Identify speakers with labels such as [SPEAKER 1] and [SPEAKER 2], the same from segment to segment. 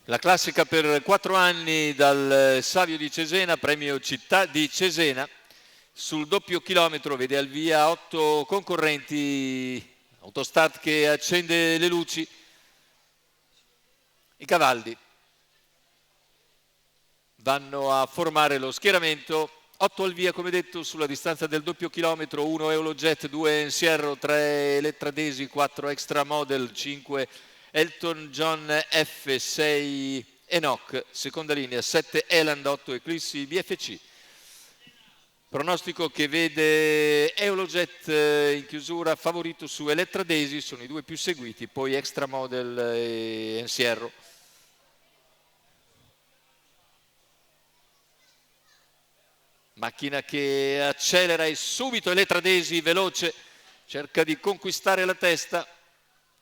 [SPEAKER 1] La classica per 4 anni dal Savio di Cesena, premio Città di Cesena. Sul doppio chilometro vede al via 8 concorrenti, Autostart che accende le luci. I cavalli vanno a formare lo schieramento. 8 al via, come detto, sulla distanza del doppio chilometro: 1 Eolojet, 2 Ensierro, 3 Elettra Desi, 4 Extra Model, 5 Elton John F, 6 Enoch, seconda linea, 7 Eland, 8 Eclissi BFC. Pronostico che vede Eolojet in chiusura favorito su Elettra Desi, sono i due più seguiti, poi Extra Model e Ensierro. Macchina che accelera e subito Elettra Desi, veloce, cerca di conquistare la testa.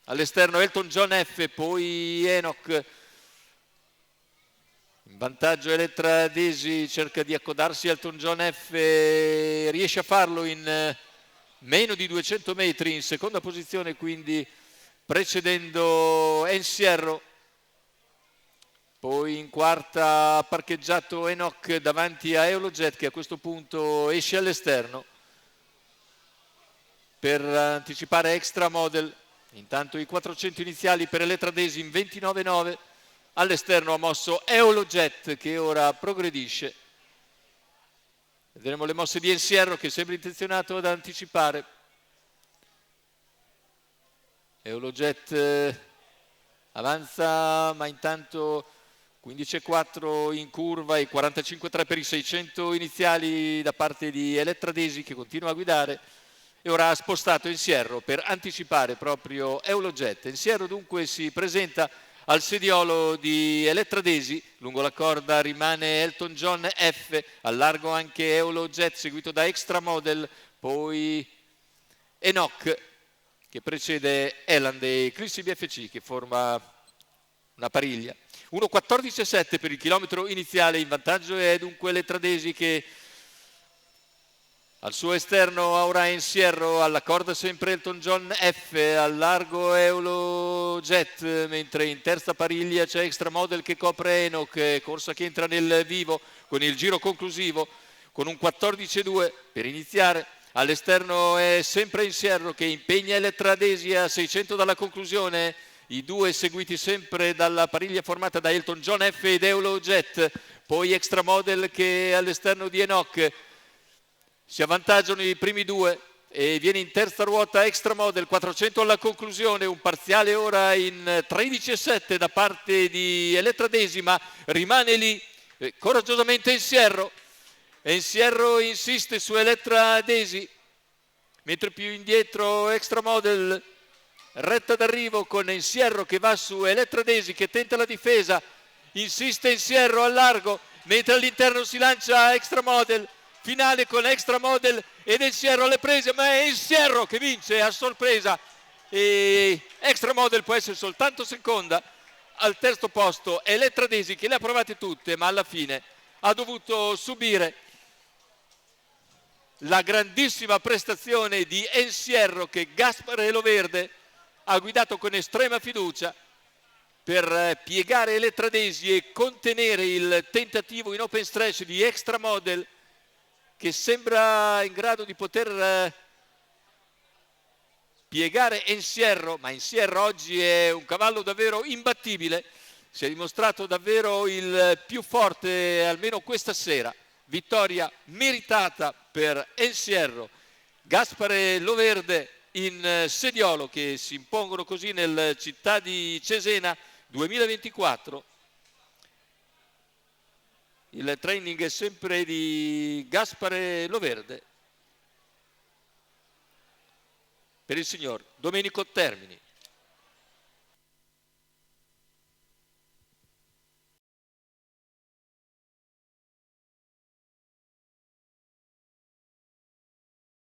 [SPEAKER 1] All'esterno Elton John F, poi Enoch. In vantaggio Elettra Desi, cerca di accodarsi Elton John F, riesce a farlo in meno di 200 metri, in seconda posizione quindi, precedendo Ensierro. Poi in quarta ha parcheggiato Enoch davanti a Eolojet, che a questo punto esce all'esterno per anticipare Extra Model. Intanto i 400 iniziali per Elettra Desi in 29,9. All'esterno ha mosso Eolojet, che ora progredisce. Vedremo le mosse di Ensierro, che sembra intenzionato ad anticipare. Eolojet avanza, ma intanto 15,4 in curva e 45,3 per i 600 iniziali da parte di Elettra Desi, che continua a guidare. E ora ha spostato Ensierro per anticipare proprio Eolojet. Ensierro dunque si presenta al sediolo di Elettra Desi. Lungo la corda rimane Elton John F, al largo anche Eolojet, seguito da Extra Model, poi Enoch, che precede Eland e Eclissi BFC, che forma una pariglia. 1,14,7 per il chilometro iniziale, in vantaggio è dunque Elettra Desi, che al suo esterno ora Ensierro, alla corda sempre Elton John F, al largo Eolojet, mentre in terza pariglia c'è Extra Model che copre Enoch. Corsa che entra nel vivo con il giro conclusivo con un 14,2 per iniziare. All'esterno è sempre Ensierro, che impegna Elettra Desi a 600 dalla conclusione. I due seguiti sempre dalla pariglia formata da Elton John F ed Eolojet, poi Extra Model che all'esterno di Enoch. Si avvantaggiano i primi due e viene in terza ruota Extra Model, 400 alla conclusione, un parziale ora in 13,7 da parte di Elettra Desi, ma rimane lì coraggiosamente Ensierro. Ensierro insiste su Elettra Desi, mentre più indietro Extra Model, retta d'arrivo con Ensierro che va su Elettra Desi, che tenta la difesa, insiste Ensierro al largo, mentre all'interno si lancia Extra Model. Finale con Extra Model ed Ensierro alle prese, ma è Ensierro che vince a sorpresa e Extra Model può essere soltanto seconda. Al terzo posto Elettra Desi, che le ha provate tutte, ma alla fine ha dovuto subire la grandissima prestazione di Ensierro, che Gaspare Loverde ha guidato con estrema fiducia per piegare Elettra Desi e contenere il tentativo in open stretch di Extra Model, che sembra in grado di poter piegare Ensierro, ma Ensierro oggi è un cavallo davvero imbattibile, si è dimostrato davvero il più forte almeno questa sera. Vittoria meritata per Ensierro, Gaspare Loverde in sediolo, che si impongono così nel Città di Cesena 2024. Il training è sempre di Gaspare Loverde per il signor Domenico Termini.